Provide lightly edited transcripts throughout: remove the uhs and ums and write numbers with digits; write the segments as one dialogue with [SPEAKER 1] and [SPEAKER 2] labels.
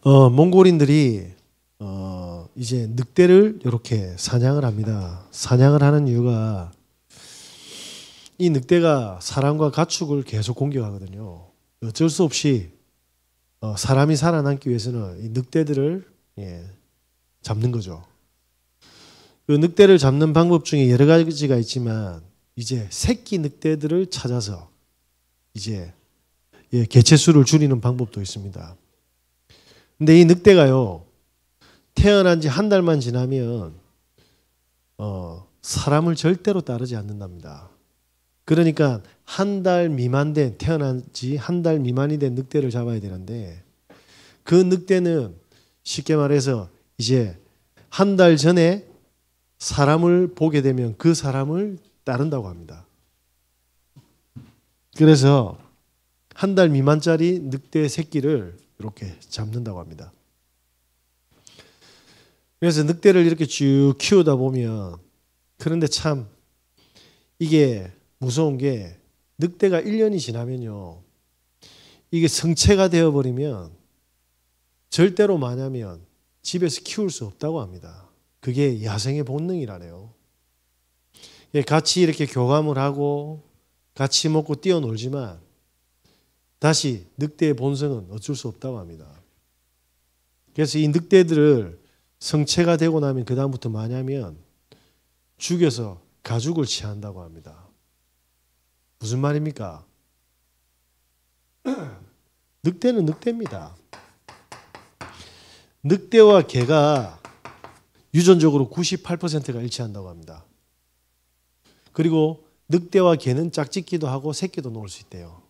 [SPEAKER 1] 몽골인들이 이제 늑대를 이렇게 사냥을 합니다. 사냥을 하는 이유가 이 늑대가 사람과 가축을 계속 공격하거든요. 어쩔 수 없이 사람이 살아남기 위해서는 이 늑대들을 잡는 거죠. 그 늑대를 잡는 방법 중에 여러 가지가 있지만 이제 새끼 늑대들을 찾아서 이제 개체수를 줄이는 방법도 있습니다. 근데 이 늑대가요, 태어난 지 한 달만 지나면 사람을 절대로 따르지 않는답니다. 그러니까 한 달 미만 된, 태어난 지 한 달 미만이 된 늑대를 잡아야 되는데, 그 늑대는 쉽게 말해서 이제 한 달 전에 사람을 보게 되면 그 사람을 따른다고 합니다. 그래서 한 달 미만짜리 늑대 새끼를 이렇게 잡는다고 합니다. 그래서 늑대를 이렇게 쭉 키우다 보면, 그런데 참 이게 무서운 게 늑대가 1년이 지나면요, 이게 성체가 되어버리면 절대로 마냐면 집에서 키울 수 없다고 합니다. 그게 야생의 본능이라네요. 같이 이렇게 교감을 하고 같이 먹고 뛰어놀지만 다시 늑대의 본성은 어쩔 수 없다고 합니다. 그래서 이 늑대들을 성체가 되고 나면 그 다음부터 뭐냐면 죽여서 가죽을 취한다고 합니다. 무슨 말입니까? 늑대는 늑대입니다. 늑대와 개가 유전적으로 98%가 일치한다고 합니다. 그리고 늑대와 개는 짝짓기도 하고 새끼도 놓을 수 있대요.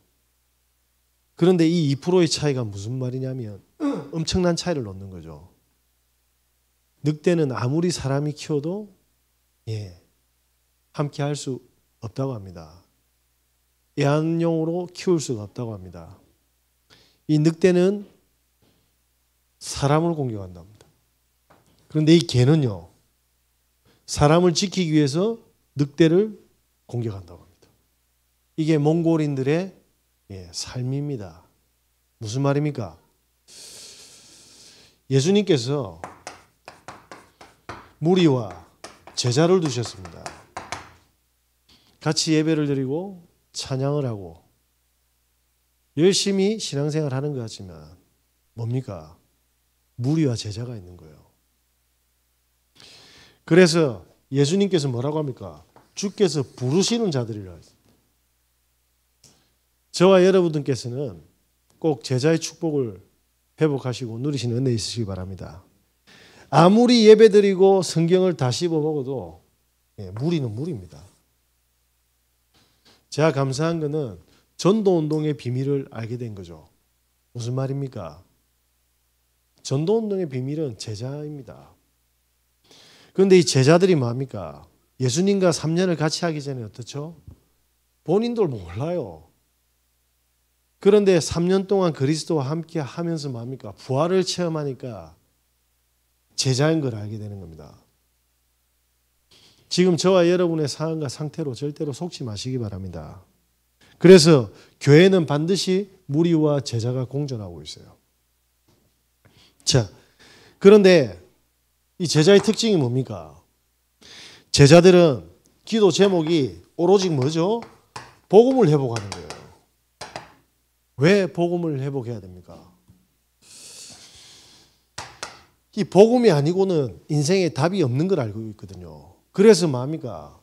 [SPEAKER 1] 그런데 이 2%의 차이가 무슨 말이냐면 엄청난 차이를 놓는 거죠. 늑대는 아무리 사람이 키워도 함께 할 수 없다고 합니다. 애완용으로 키울 수가 없다고 합니다. 이 늑대는 사람을 공격한답니다. 그런데 이 개는요, 사람을 지키기 위해서 늑대를 공격한다고 합니다. 이게 몽골인들의 삶입니다. 무슨 말입니까? 예수님께서 무리와 제자를 두셨습니다. 같이 예배를 드리고 찬양을 하고 열심히 신앙생활 하는 것 같지만 뭡니까? 무리와 제자가 있는 거예요. 그래서 예수님께서 뭐라고 합니까? 주께서 부르시는 자들이라 했습니다. 저와 여러분들께서는 꼭 제자의 축복을 회복하시고 누리시는 은혜 있으시기 바랍니다. 아무리 예배드리고 성경을 다 씹어 먹어도 무리는 무리입니다. 제가 감사한 것은 전도운동의 비밀을 알게 된 거죠. 무슨 말입니까? 전도운동의 비밀은 제자입니다. 그런데 이 제자들이 뭡니까? 예수님과 3년을 같이 하기 전에 어떻죠? 본인들 몰라요. 그런데 3년 동안 그리스도와 함께 하면서 뭡니까? 부활을 체험하니까 제자인 걸 알게 되는 겁니다. 지금 저와 여러분의 상황과 상태로 절대로 속지 마시기 바랍니다. 그래서 교회는 반드시 무리와 제자가 공존하고 있어요. 자, 그런데 이 제자의 특징이 뭡니까? 제자들은 기도 제목이 오로지 뭐죠? 복음을 회복하는 거예요. 왜 복음을 회복해야 됩니까? 이 복음이 아니고는 인생에 답이 없는 걸 알고 있거든요. 그래서 뭡니까?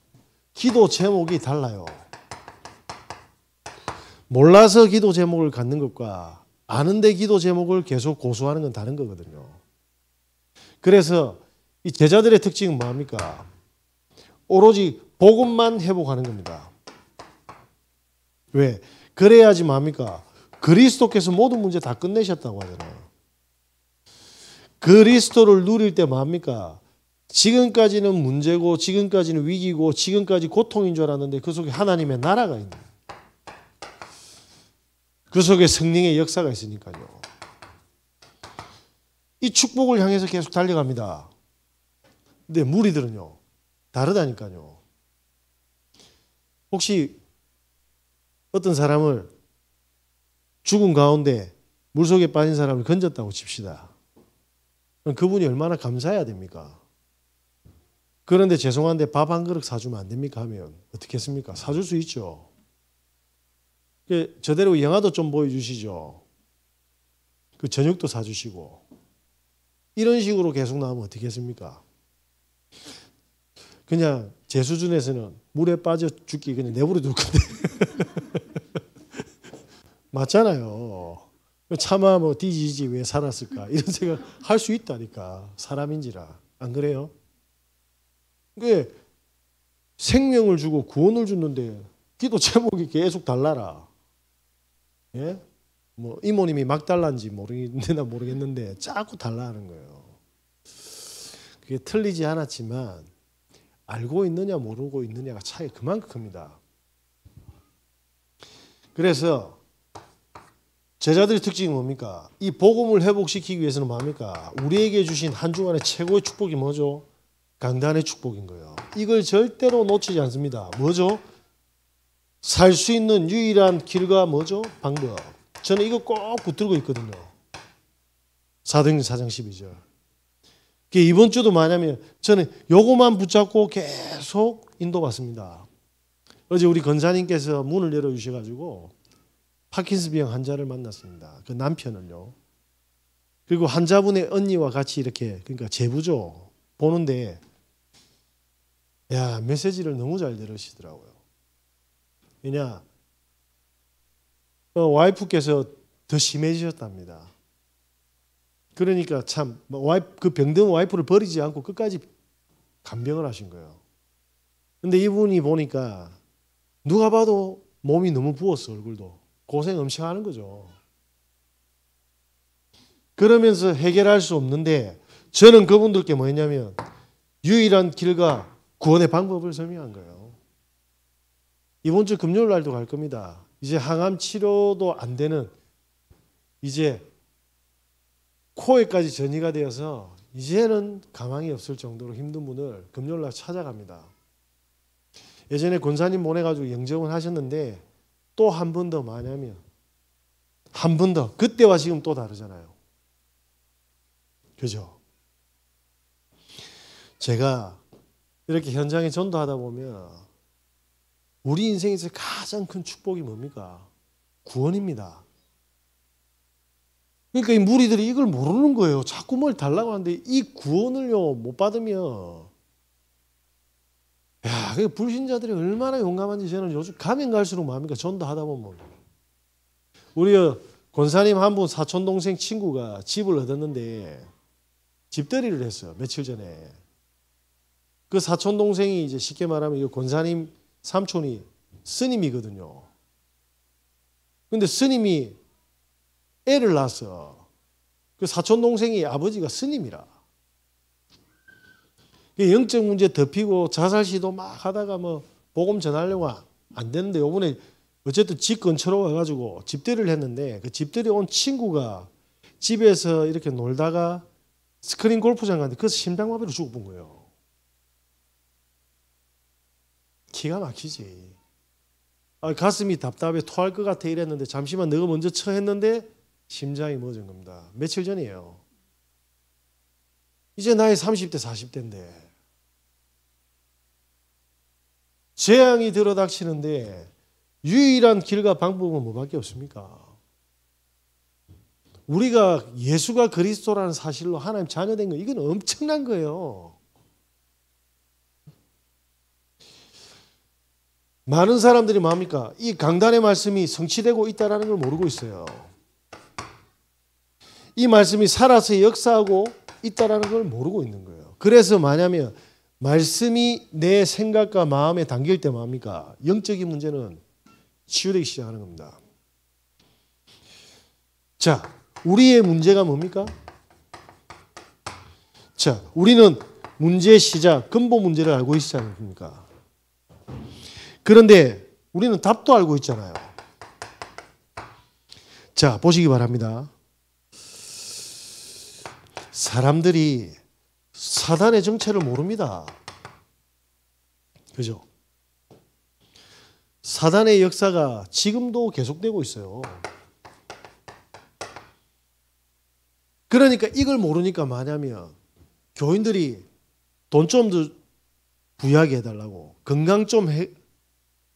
[SPEAKER 1] 기도 제목이 달라요. 몰라서 기도 제목을 갖는 것과 아는데 기도 제목을 계속 고수하는 건 다른 거거든요. 그래서 이 제자들의 특징은 뭡니까? 오로지 복음만 회복하는 겁니다. 왜? 그래야지 뭡니까? 그리스도께서 모든 문제 다 끝내셨다고 하잖아요. 그리스도를 누릴 때 뭡니까? 지금까지는 문제고 지금까지는 위기고 지금까지 고통인 줄 알았는데 그 속에 하나님의 나라가 있는 거예요. 그 속에 성령의 역사가 있으니까요. 이 축복을 향해서 계속 달려갑니다. 근데 무리들은요, 다르다니까요. 혹시 어떤 사람을 죽은 가운데 물속에 빠진 사람을 건졌다고 칩시다. 그분이 얼마나 감사해야 됩니까? 그런데 죄송한데 밥 한 그릇 사주면 안 됩니까? 하면 어떻게 했습니까? 사줄 수 있죠. 저대로 영화도 좀 보여주시죠. 그 저녁도 사주시고 이런 식으로 계속 나오면 어떻게 했습니까? 그냥 제 수준에서는 물에 빠져 죽기 그냥 내버려 둘 건데 맞잖아요. 차마 뭐 뒤지지 왜 살았을까 이런 생각 할 수 있다니까 사람인지라 안 그래요? 그게 생명을 주고 구원을 줬는데 기도 제목이 계속 달라라. 예? 뭐 이모님이 막 달란지 모르겠는데 자꾸 달라하는 거예요. 그게 틀리지 않았지만 알고 있느냐 모르고 있느냐가 차이가 그만큼 큽니다. 그래서 제자들의 특징이 뭡니까? 이 복음을 회복시키기 위해서는 뭡니까? 우리에게 주신 한 주간의 최고의 축복이 뭐죠? 강단의 축복인 거예요. 이걸 절대로 놓치지 않습니다. 뭐죠? 살 수 있는 유일한 길과 뭐죠? 방법. 저는 이거 꼭 붙들고 있거든요. 사도행전 4장 12절. 이번 주도 뭐냐면 저는 요거만 붙잡고 계속 인도받습니다. 어제 우리 권사님께서 문을 열어주셔가지고 파킨슨병 환자를 만났습니다. 그 남편을요. 그리고 환자분의 언니와 같이 이렇게 그러니까 제부죠. 보는데 야 메시지를 너무 잘 들으시더라고요. 왜냐 와이프께서 더 심해지셨답니다. 그러니까 참 그 병든 와이프를 버리지 않고 끝까지 간병을 하신 거예요. 근데 이분이 보니까 누가 봐도 몸이 너무 부었어. 얼굴도. 고생 엄청 하는 거죠. 그러면서 해결할 수 없는데 저는 그분들께 뭐 했냐면 유일한 길과 구원의 방법을 설명한 거예요. 이번 주 금요일 날도 갈 겁니다. 이제 항암 치료도 안 되는 이제 코에까지 전이가 되어서 이제는 가망이 없을 정도로 힘든 분을 금요일 날 찾아갑니다. 예전에 권사님 보내가지고 영접은 하셨는데 또 한 번 더 뭐냐면 한 번 더 그때와 지금 또 다르잖아요. 그죠? 제가 이렇게 현장에 전도하다 보면 우리 인생에서 가장 큰 축복이 뭡니까? 구원입니다. 그러니까 이 무리들이 이걸 모르는 거예요. 자꾸 뭘 달라고 하는데 이 구원을요 못 받으면 야, 그 불신자들이 얼마나 용감한지 저는 요즘 가면 갈수록 뭡니까? 전도하다 보면 우리 권사님 한 분 사촌 동생 친구가 집을 얻었는데 집들이를 했어요. 며칠 전에. 그 사촌 동생이 이제 쉽게 말하면 이 권사님 삼촌이 스님이거든요. 근데 스님이 애를 낳았어. 그 사촌 동생이 아버지가 스님이라. 영적 문제 덮이고 자살 시도 막 하다가 뭐 복음 전하려고 안 되는데 요번에 어쨌든 집 근처로 와가지고 집들이를 했는데 그 집들이 온 친구가 집에서 이렇게 놀다가 스크린 골프장 갔는데 그래서 심장마비로 죽어본 거예요. 기가 막히지. 가슴이 답답해 토할 것 같아 이랬는데 잠시만 너가 먼저 쳐 했는데 심장이 멎은 겁니다. 며칠 전이에요. 이제 나이 30대 40대인데 재앙이 들어닥치는데 유일한 길과 방법은 뭐밖에 없습니까? 우리가 예수가 그리스도라는 사실로 하나님 자녀된 거 이건 엄청난 거예요. 많은 사람들이 뭡니까? 이 강단의 말씀이 성취되고 있다는 걸 모르고 있어요. 이 말씀이 살아서 역사하고 있다는 걸 모르고 있는 거예요. 그래서 뭐냐면 말씀이 내 생각과 마음에 담길 때 뭡니까? 영적인 문제는 치유되기 시작하는 겁니다. 자, 우리의 문제가 뭡니까? 자, 우리는 문제의 시작, 근본 문제를 알고 있지 않습니까? 그런데 우리는 답도 알고 있잖아요. 자, 보시기 바랍니다. 사람들이 사단의 정체를 모릅니다. 그죠? 사단의 역사가 지금도 계속되고 있어요. 그러니까 이걸 모르니까 뭐냐면 교인들이 돈 좀 더 부유하게 해달라고, 건강 좀 해,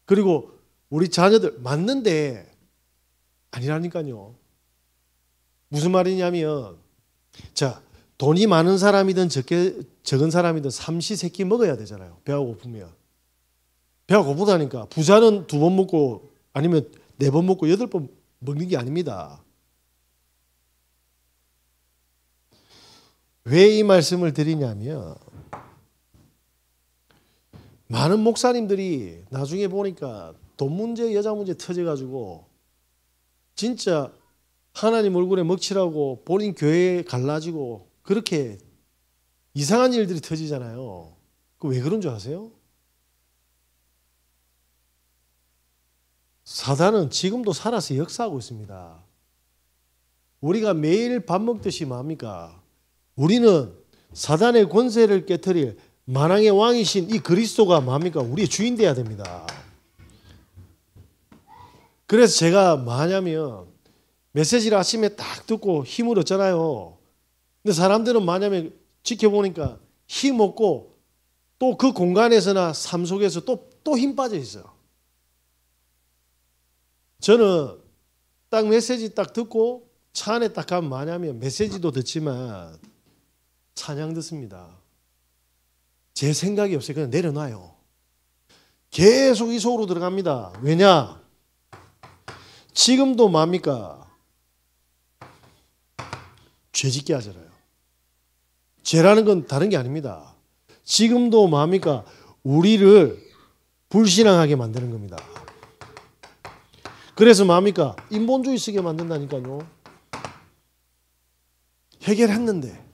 [SPEAKER 1] 그리고 우리 자녀들 맞는데 아니라니까요. 무슨 말이냐면, 자, 돈이 많은 사람이든 적은 사람이든 삼시세끼 먹어야 되잖아요. 배가 고프면. 배가 고프다니까. 부자는 2번 먹고 아니면 4번 먹고 8번 먹는 게 아닙니다. 왜 이 말씀을 드리냐면, 많은 목사님들이 나중에 보니까 돈 문제, 여자 문제 터져가지고 진짜 하나님 얼굴에 먹칠하고 본인 교회에 갈라지고 그렇게 이상한 일들이 터지잖아요. 그 왜 그런 줄 아세요? 사단은 지금도 살아서 역사하고 있습니다. 우리가 매일 밥 먹듯이 뭡니까? 우리는 사단의 권세를 깨트릴 만왕의 왕이신 이 그리스도가 뭡니까? 우리의 주인 돼야 됩니다. 그래서 제가 뭐냐면 메시지를 아침에 딱 듣고 힘을 얻잖아요. 근데 사람들은 뭐냐면 지켜보니까 힘 없고 또 그 공간에서나 삶 속에서 또 힘 빠져 있어요. 저는 딱 메시지 딱 듣고 차 안에 딱 가면 뭐냐면 메시지도 듣지만 찬양 듣습니다. 제 생각이 없어요. 그냥 내려놔요. 계속 이 속으로 들어갑니다. 왜냐? 지금도 뭡니까? 죄짓게 하잖아요. 죄라는 건 다른 게 아닙니다. 지금도 뭡니까? 우리를 불신앙하게 만드는 겁니다. 그래서 뭡니까? 인본주의 쓰게 만든다니까요. 해결했는데.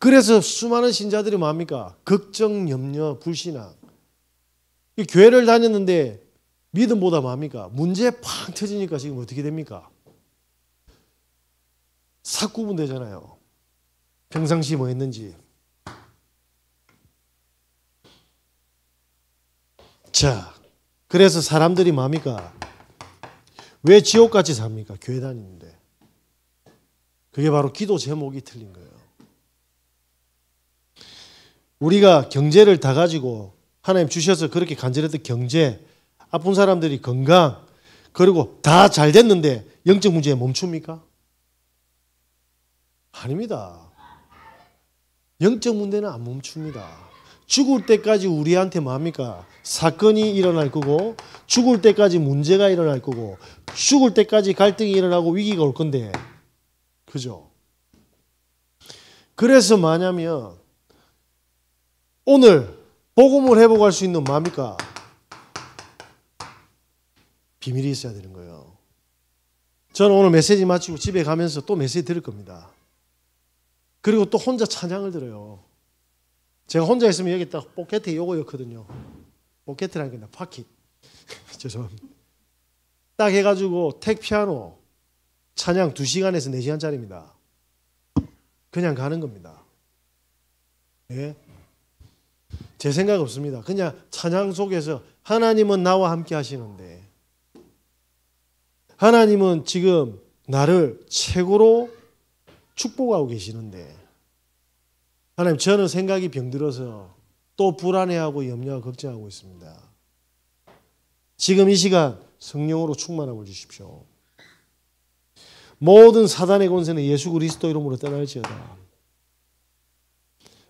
[SPEAKER 1] 그래서 수많은 신자들이 뭡니까? 걱정, 염려, 불신앙. 교회를 다녔는데 믿음보다 뭡니까? 문제 팍 터지니까 지금 어떻게 됩니까? 삭구분 되잖아요. 평상시 뭐 했는지. 자, 그래서 사람들이 뭡니까? 왜 지옥같이 삽니까? 교회 다니는데. 그게 바로 기도 제목이 틀린 거예요. 우리가 경제를 다 가지고 하나님 주셔서 그렇게 간절했던 경제, 아픈 사람들이 건강, 그리고 다 잘 됐는데 영적 문제에 멈춥니까? 아닙니다. 영적 문제는 안 멈춥니다. 죽을 때까지 우리한테 뭡니까? 사건이 일어날 거고, 죽을 때까지 문제가 일어날 거고, 죽을 때까지 갈등이 일어나고 위기가 올 건데, 그죠? 그래서 뭐냐면 오늘 복음을 회복할 수 있는 뭡니까? 비밀이 있어야 되는 거예요. 저는 오늘 메시지 마치고 집에 가면서 또 메시지 들을 겁니다. 그리고 또 혼자 찬양을 들어요. 제가 혼자 있으면 여기 딱 포켓에 요거 넣거든요. 포켓이라는 게 파킷. 죄송합니다. 딱 해가지고 택 피아노 찬양 2시간에서 4시간짜리입니다. 그냥 가는 겁니다. 예? 제 생각 없습니다. 그냥 찬양 속에서 하나님은 나와 함께 하시는데, 하나님은 지금 나를 최고로 축복하고 계시는데, 하나님 저는 생각이 병들어서 또 불안해하고 염려하고 걱정하고 있습니다. 지금 이 시간 성령으로 충만함을 주십시오. 모든 사단의 권세는 예수 그리스도 이름으로 떠날지어다.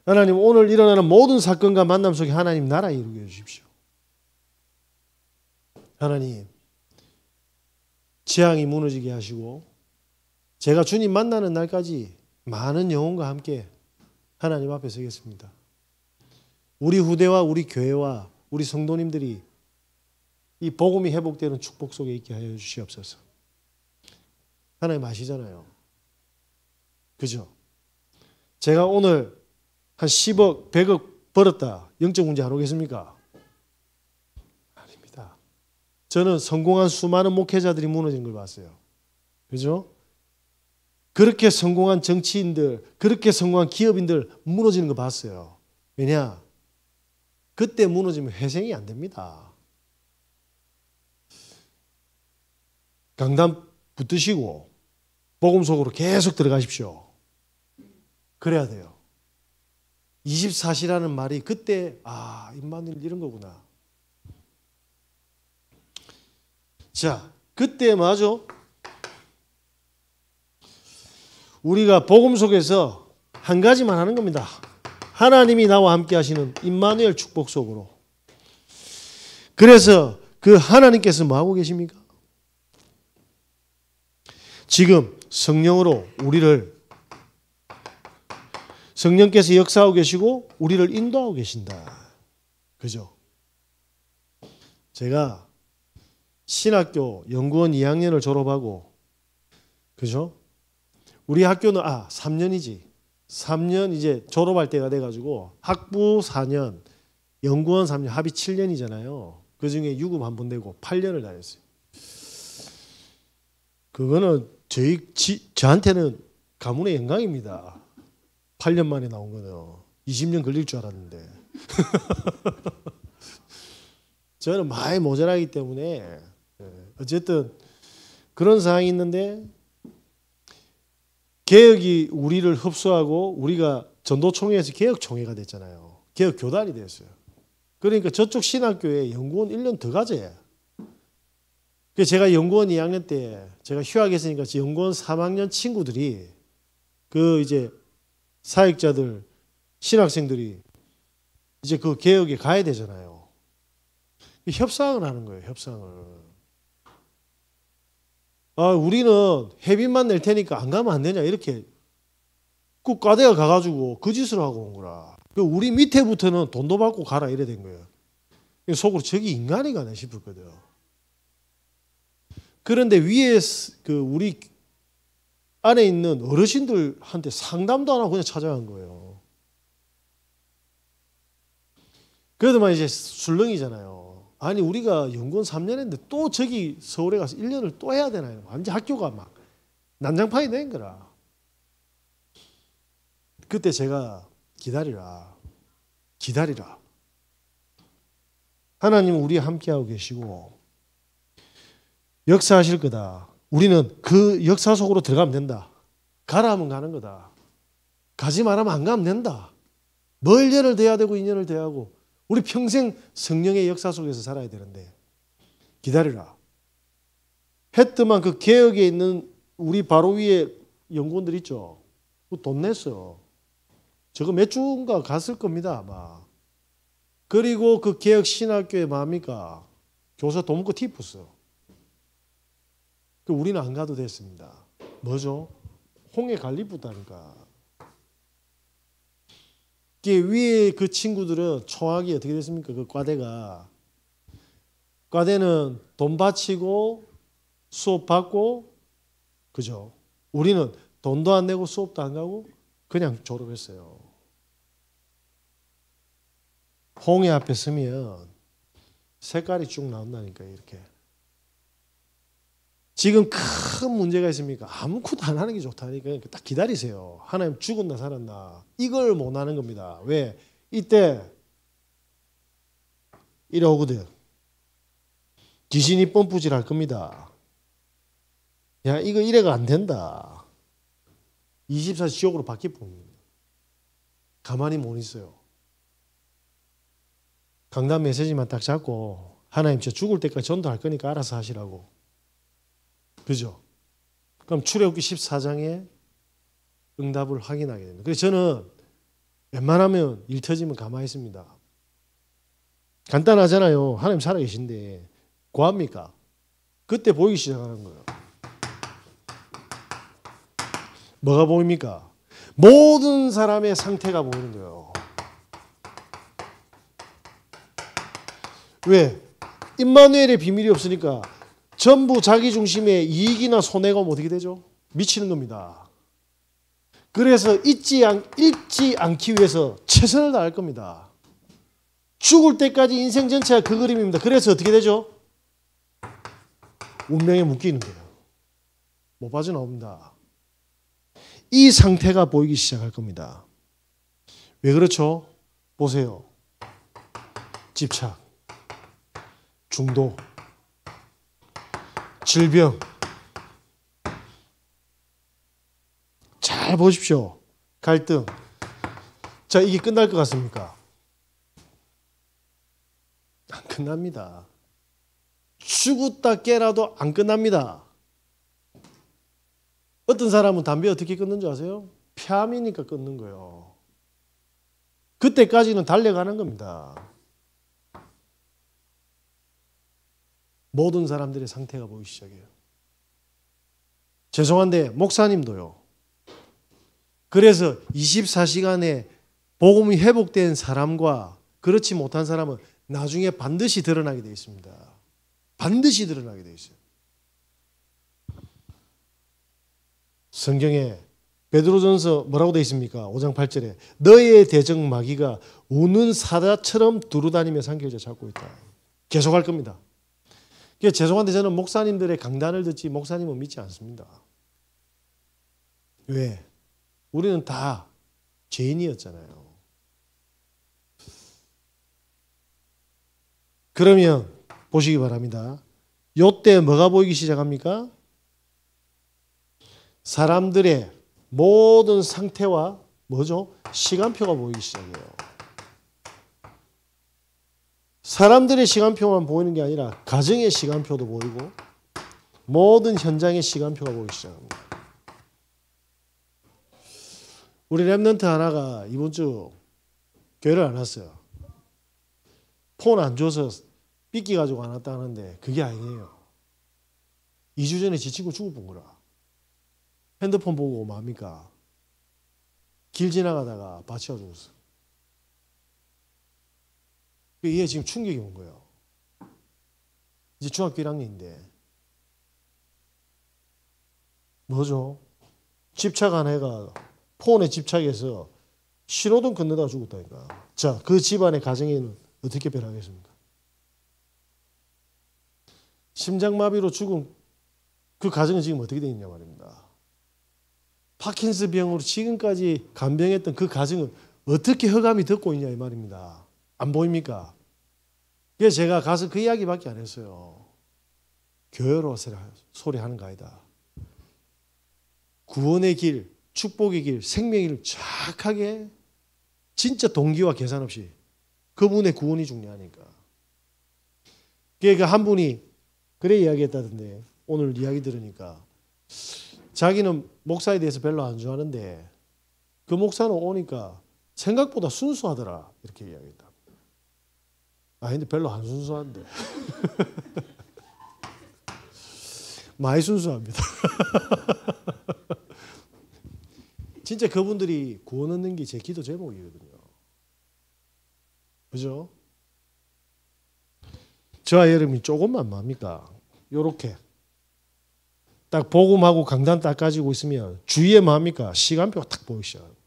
[SPEAKER 1] 하나님 오늘 일어나는 모든 사건과 만남 속에 하나님 나라 이루게 해주십시오. 하나님 재앙이 무너지게 하시고 제가 주님 만나는 날까지 많은 영혼과 함께 하나님 앞에 서겠습니다. 우리 후대와 우리 교회와 우리 성도님들이 이 복음이 회복되는 축복 속에 있게 하여 주시옵소서. 하나님 아시잖아요. 그죠? 제가 오늘 한 10억, 100억 벌었다. 영적 문제 안 오겠습니까? 아닙니다. 저는 성공한 수많은 목회자들이 무너진 걸 봤어요. 그죠? 그렇게 성공한 정치인들, 그렇게 성공한 기업인들 무너지는 거 봤어요. 왜냐? 그때 무너지면 회생이 안 됩니다. 강단 붙드시고 복음 속으로 계속 들어가십시오. 그래야 돼요. 24시라는 말이 그때 임마누엘 이런 거구나. 자, 그때 맞아. 우리가 복음 속에서 한 가지만 하는 겁니다. 하나님이 나와 함께 하시는 임마누엘 축복 속으로. 그래서 그 하나님께서 뭐 하고 계십니까? 지금 성령으로 성령께서 역사하고 계시고 우리를 인도하고 계신다. 그죠? 제가 신학교 연구원 2학년을 졸업하고, 그죠? 우리 학교는 3년이지. 3년 이제 졸업할 때가 돼가지고 학부 4년, 연구원 3년, 합이 7년이잖아요. 그 중에 유급 한 번 내고 8년을 다녔어요. 그거는 저한테는 가문의 영광입니다. 8년 만에 나온 거는 20년 걸릴 줄 알았는데 저는 많이 모자라기 때문에 어쨌든 그런 상황이 있는데 개혁이 우리를 흡수하고 우리가 전도총회에서 개혁총회가 됐잖아요. 개혁교단이 됐어요. 그러니까 저쪽 신학교에 연구원 1년 더 가져야. 그래서 제가 연구원 2학년 때 제가 휴학했으니까 연구원 3학년 친구들이 그 이제 사역자들, 신학생들이 이제 그 개혁에 가야 되잖아요. 협상을 하는 거예요, 협상을. 우리는 회비만 낼 테니까 안 가면 안 되냐, 이렇게. 그 과대가 가가지고 그 짓을 하고 온 거라. 우리 밑에부터는 돈도 받고 가라, 이래 된 거예요. 속으로 저기 인간이 가네 싶었거든. 그런데 위에 우리 안에 있는 어르신들한테 상담도 안 하고 그냥 찾아간 거예요. 그래도만 이제 술렁이잖아요. 아니 우리가 연구원 3년 했는데 또 저기 서울에 가서 1년을 또 해야 되나요? 완전 학교가 막 난장판이 된 거라. 그때 제가 기다리라. 하나님은 우리와 함께하고 계시고 역사하실 거다. 우리는 그 역사 속으로 들어가면 된다. 가라 하면 가는 거다. 가지 말하면 안 가면 된다. 뭐 1년을 돼야 되고 2년을 돼야 하고 우리 평생 성령의 역사 속에서 살아야 되는데 기다리라. 했더만 그 개혁에 있는 우리 바로 위에 연구원들 있죠. 돈 냈어요. 저거 몇 주인가 갔을 겁니다 아마. 그리고 그 개혁 신학교에 뭡니까? 교사 돈 먹고 팁 줬어요. 우리는 안 가도 됐습니다. 뭐죠? 홍해 갈리부다니까. 위에 그 친구들은 총학이 어떻게 됐습니까? 그 과대는 돈 바치고 수업 받고, 그죠? 우리는 돈도 안 내고 수업도 안 가고 그냥 졸업했어요. 홍해 앞에 서면 색깔이 쭉 나온다니까 이렇게. 지금 큰 문제가 있습니까? 아무것도 안 하는 게 좋다니까. 딱 기다리세요. 하나님 죽었나 살았나. 이걸 못 하는 겁니다. 왜? 이때 이러거든. 귀신이 펌프질 할 겁니다. 야, 이거 이래가 안 된다. 24시 지옥으로 바뀔 뿐입니다. 가만히 못 있어요. 강단 메시지만 딱 잡고 하나님 저 죽을 때까지 전도할 거니까 알아서 하시라고. 그죠? 그럼 출애굽기 14장에 응답을 확인하게 됩니다. 그래서 저는 웬만하면 일 터지면 가만히 있습니다. 간단하잖아요. 하나님 살아계신데 고합니까? 그때 보이기 시작하는 거예요. 뭐가 보입니까? 모든 사람의 상태가 보이는 거예요. 왜? 임마누엘의 비밀이 없으니까 전부 자기 중심의 이익이나 손해가 오면 어떻게 되죠? 미치는 겁니다. 그래서 잃지 않기 위해서 최선을 다할 겁니다. 죽을 때까지 인생 전체가 그 그림입니다. 그래서 어떻게 되죠? 운명에 묶이는 거예요. 못 빠져나옵니다. 이 상태가 보이기 시작할 겁니다. 왜 그렇죠? 보세요. 집착, 중독, 질병, 잘 보십시오. 갈등. 자, 이게 끝날 것 같습니까? 안 끝납니다. 죽었다 깨라도 안 끝납니다. 어떤 사람은 담배 어떻게 끊는 줄 아세요? 폐암이니까 끊는 거예요. 그때까지는 달려가는 겁니다. 모든 사람들의 상태가 보이기 시작해요. 죄송한데 목사님도요. 그래서 24시간에 복음이 회복된 사람과 그렇지 못한 사람은 나중에 반드시 드러나게 되어 있습니다. 반드시 드러나게 되어 있어요. 성경에 베드로전서 뭐라고 되어 있습니까? 5장 8절에 너의 대적 마귀가 우는 사자처럼 두루다니며 삼켜져 찾고 있다. 계속할 겁니다. 죄송한데 저는 목사님들의 강단을 듣지 목사님은 믿지 않습니다. 왜? 우리는 다 죄인이었잖아요. 그러면 보시기 바랍니다. 요때 뭐가 보이기 시작합니까? 사람들의 모든 상태와 뭐죠? 시간표가 보이기 시작해요. 사람들의 시간표만 보이는 게 아니라 가정의 시간표도 보이고 모든 현장의 시간표가 보이기 시작합니다. 우리 랩런트 하나가 이번 주 교회를 안 왔어요. 폰 안 줘서 삐끼 가지고 안 왔다 하는데 그게 아니에요. 2주 전에 지 친구 죽어본 거라. 핸드폰 보고 뭡니까? 길 지나가다가 바치가 죽었어. 얘 지금 충격이 온 거예요. 이제 중학교 1학년인데. 뭐죠? 집착한 애가 폰에 집착해서 신호등 건너다가 죽었다니까. 자, 그 집안의 가정에는 어떻게 변하겠습니까? 심장마비로 죽은 그 가정은 지금 어떻게 되어 있냐 말입니다. 파킨스 병으로 지금까지 간병했던 그 가정은 어떻게 허감이 듣고 있냐 이 말입니다. 안 보입니까? 그래서 제가 가서 그 이야기밖에 안 했어요. 교회로 소리하는 거 아니다. 구원의 길, 축복의 길, 생명의 길을 정확하게 진짜 동기와 계산 없이 그분의 구원이 중요하니까. 그러니까 한 분이 그래 이야기했다던데 오늘 이야기 들으니까 자기는 목사에 대해서 별로 안 좋아하는데 그 목사는 오니까 생각보다 순수하더라 이렇게 이야기했다. 아 근데 별로 안 순수한데 많이 순수합니다. 진짜 그분들이 구원 얻는 게 제 기도 제목이거든요. 그죠? 저와 여러분이 조금만 뭡니까? 요렇게 딱 복음하고 강단 딱 가지고 있으면 주위에 뭡니까? 시간표가 딱 보이기 시작합니다.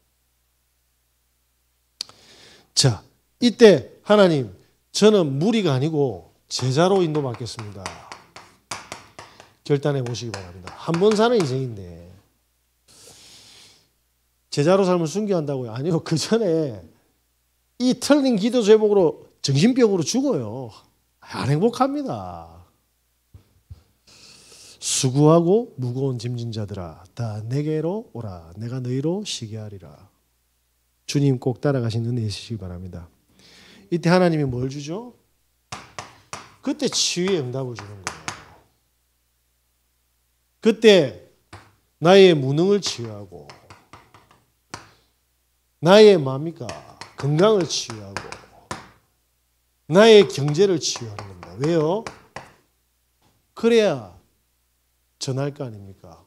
[SPEAKER 1] 자, 이때 하나님 저는 무리가 아니고 제자로 인도받겠습니다. 결단해 보시기 바랍니다. 한 번 사는 인생인데 제자로 삶을 순교한다고요? 아니요. 그 전에 이 틀린 기도 제목으로 정신병으로 죽어요. 안 행복합니다. 수고하고 무거운 짐진 자들아 다 내게로 오라. 내가 너희로 쉬게 하리라. 주님 꼭 따라가시는 은혜 있으시기 바랍니다. 이때 하나님이 뭘 주죠? 그때 치유의 응답을 주는 거예요. 그때 나의 무능을 치유하고 나의 뭡니까? 건강을 치유하고 나의 경제를 치유하는 겁니다. 왜요? 그래야 전할 거 아닙니까?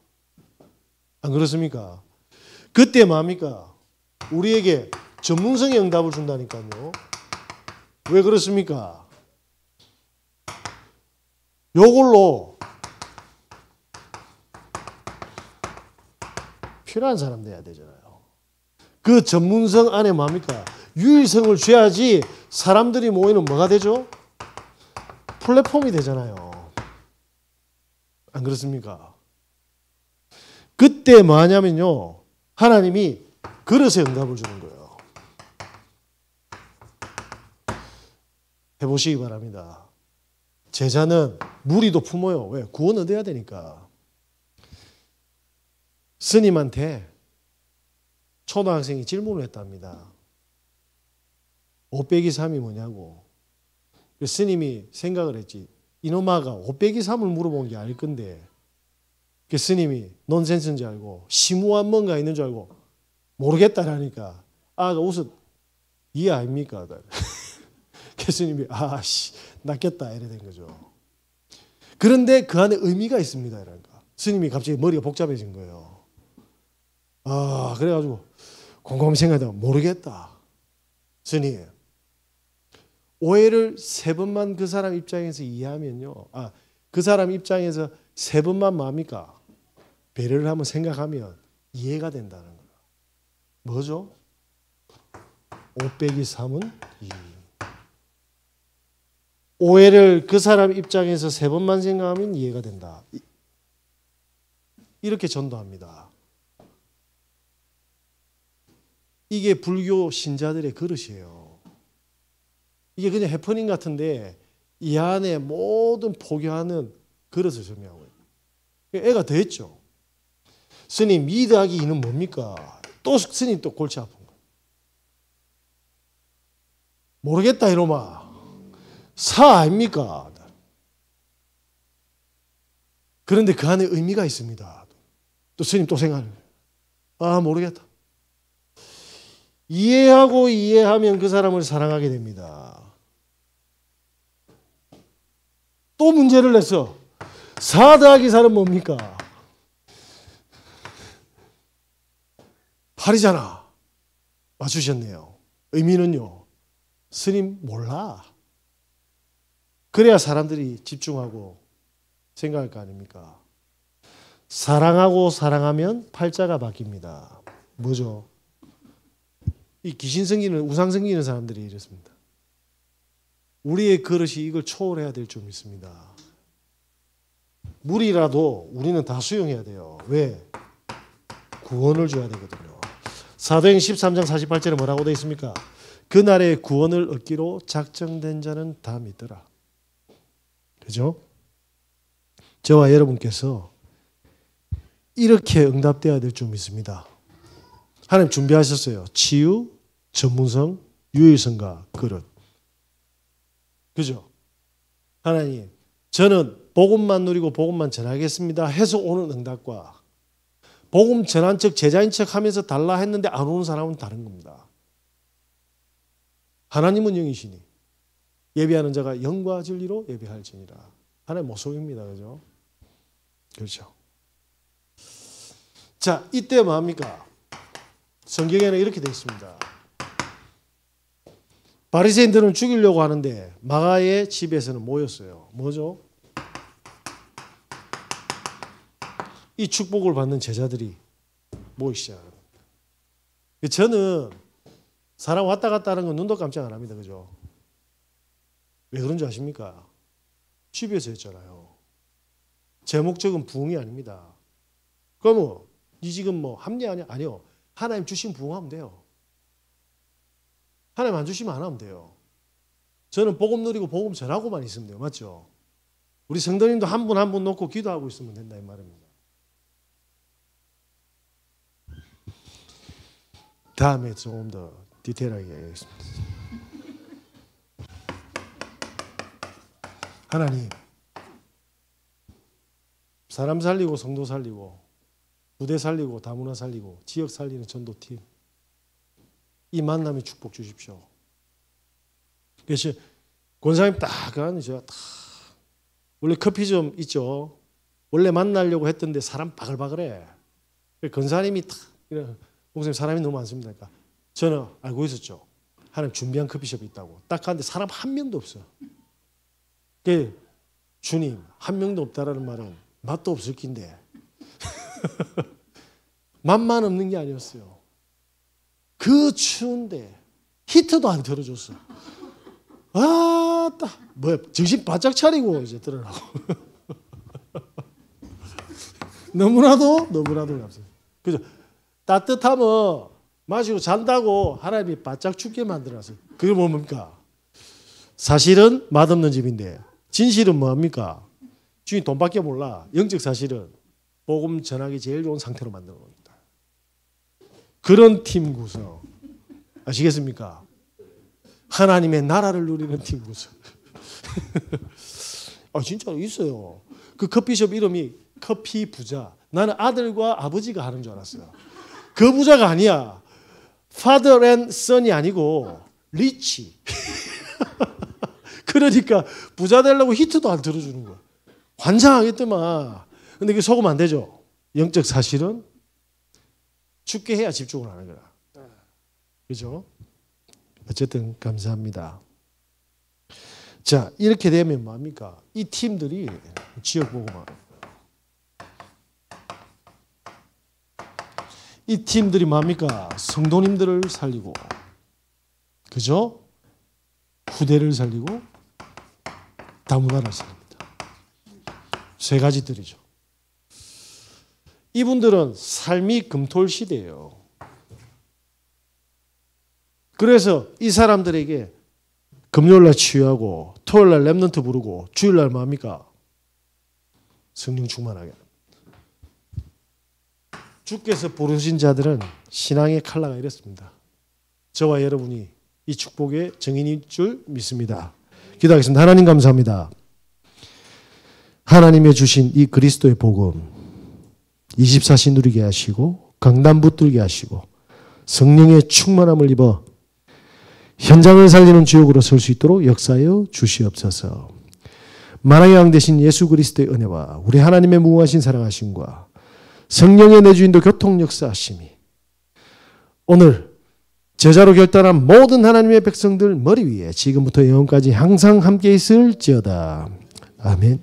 [SPEAKER 1] 안 그렇습니까? 그때 뭡니까? 우리에게 전문성의 응답을 준다니까요. 왜 그렇습니까? 요걸로 필요한 사람 돼야 되잖아요. 그 전문성 안에 뭡니까? 유일성을 줘야지 사람들이 모이는 뭐가 되죠? 플랫폼이 되잖아요. 안 그렇습니까? 그때 뭐 하냐면요. 하나님이 그릇에 응답을 주는 거예요. 해보시기 바랍니다. 제자는 무리도 품어요. 왜? 구원 얻어야 되니까. 스님한테 초등학생이 질문을 했답니다. 5 빼기 3이 뭐냐고. 스님이 생각을 했지. 이놈아가 5 빼기 3을 물어본 게 아닐 건데 스님이 논센스인 줄 알고 심오한 뭔가 있는 줄 알고 모르겠다라니까 아가 웃어 이해 아닙니까? 스님이 아씨 낚였다 이래 된 거죠. 그런데 그 안에 의미가 있습니다. 이러니까 스님이 갑자기 머리가 복잡해진 거예요. 아 그래가지고 곰곰이 생각하다가 모르겠다. 스님 오해를 3번만 그 사람 입장에서 이해하면요. 그 사람 입장에서 3번만 뭡니까? 배려를 한번 생각하면 이해가 된다는 거예요. 뭐죠? 5 빼기 3은 2. 오해를 그 사람 입장에서 3번만 생각하면 이해가 된다. 이렇게 전도합니다. 이게 불교 신자들의 그릇이에요. 이게 그냥 해퍼닝 같은데 이 안에 모든 포교하는 그릇을 설명하고 있어요. 애가 더 했죠. 스님 2 더하기 2는 뭡니까? 또 스님 또 골치 아픈 거예요. 모르겠다 이놈아. 4 아닙니까? 그런데 그 안에 의미가 있습니다. 또 스님 또 생각해요. 모르겠다. 이해하고 이해하면 그 사람을 사랑하게 됩니다. 또 문제를 냈어. 4 더하기 4는 뭡니까? 8이잖아. 맞추셨네요. 의미는요. 스님 몰라. 그래야 사람들이 집중하고 생각할 거 아닙니까? 사랑하고 사랑하면 팔자가 바뀝니다. 뭐죠? 이 귀신 섬기는 우상 섬기는 사람들이 이렇습니다. 우리의 그릇이 이걸 초월해야 될 줄 믿습니다. 물이라도 우리는 다 수용해야 돼요. 왜? 구원을 줘야 되거든요. 사도행 13장 48절에 뭐라고 되어 있습니까? 그날의 구원을 얻기로 작정된 자는 다 믿더라. 그죠? 저와 여러분께서 이렇게 응답되어야 될 줄 믿습니다. 하나님 준비하셨어요. 치유, 전문성, 유일성과 그릇. 그죠? 하나님, 저는 복음만 누리고 복음만 전하겠습니다 해서 오는 응답과 복음 전한 척 제자인 척 하면서 달라 했는데 안 오는 사람은 다른 겁니다. 하나님은 영이시니 예배하는 자가 영과 진리로 예배할지니라. 하나님 못 속입니다. 그죠? 그렇죠. 자, 이때 뭐합니까? 성경에는 이렇게 되어 있습니다. 바리새인들은 죽이려고 하는데 마가의 집에서는 모였어요. 뭐죠? 이 축복을 받는 제자들이 모이기 시작합니다. 저는 사람 왔다 갔다 하는 건 눈도 깜짝 안 합니다. 그죠? 왜 그런 줄 아십니까? 집에서 했잖아요. 제 목적은 부흥이 아닙니다. 그러면 이 지금 뭐 합리 아니야? 아니요. 하나님 주신 부흥하면 돼요. 하나님 안 주시면 안 하면 돼요. 저는 복음 누리고 복음 전하고만 있으면 돼요. 맞죠? 우리 성도님도 한 분 한 분 놓고 기도하고 있으면 된다 이 말입니다. 다음에 조금 더 디테일하게 하겠습니다. 하나님, 사람 살리고 성도 살리고 부대 살리고 다문화 살리고 지역 살리는 전도팀, 이 만남에 축복 주십시오. 그래서 권사님 딱 가는 제가 딱 원래 커피점 있죠. 원래 만나려고 했던데 사람 바글바글해. 권사님이 딱 목사님 사람이 너무 많습니다. 그러니까 저는 알고 있었죠. 하나님 준비한 커피숍이 있다고. 딱 갔는데 사람 한 명도 없어. 주님 한 명도 없다라는 말은 맛도 없을 낀데 맛만 없는 게 아니었어요. 그 추운데 히터도 안 틀어줬어. 아따 뭐야 정신 바짝 차리고 이제 들으라고. 너무나도 없어요. 그죠? 따뜻하면 마시고 잔다고 하나님이 바짝 춥게 만들어놨어요. 그게 뭡니까? 사실은 맛없는 집인데 진실은 뭐합니까? 주인 돈밖에 몰라. 영적 사실은 복음 전하기 제일 좋은 상태로 만들어 놓습니다. 그런 팀 구성. 아시겠습니까? 하나님의 나라를 누리는 팀 구성. 진짜로 있어요. 그 커피숍 이름이 커피 부자. 나는 아들과 아버지가 하는 줄 알았어요. 그 부자가 아니야. Father and Son이 아니고 리치. 그러니까 부자 되려고 히트도 안 들어주는 거야. 환장하겠더만. 근데 그게 속으면 안 되죠. 영적 사실은 죽게 해야 집중을 하는 거야. 그죠? 어쨌든 감사합니다. 자, 이렇게 되면 뭡니까? 이 팀들이 지역 보고만. 이 팀들이 뭡니까? 성도님들을 살리고, 그죠? 후대를 살리고, 다문화를 살립니다. 세 가지들이죠. 이분들은 삶이 금토일 시대예요. 그래서 이 사람들에게 금요일날 치유하고 토요일날 렘넌트 부르고 주일날 뭡니까? 성령 충만하게. 주께서 부르신 자들은 신앙의 칼라가 이렇습니다. 저와 여러분이 이 축복의 증인일 줄 믿습니다. 기도하겠습니다. 하나님 감사합니다. 하나님의 주신 이 그리스도의 복음 24시 누리게 하시고 강단 붙들게 하시고 성령의 충만함을 입어 현장을 살리는 주역으로 설 수 있도록 역사하여 주시옵소서. 만왕의 왕 되신 예수 그리스도의 은혜와 우리 하나님의 무궁하신 사랑하심과 성령의 내주인도 교통 역사하심이 오늘 제자로 결단한 모든 하나님의 백성들 머리 위에 지금부터 영원까지 항상 함께 있을지어다. 아멘.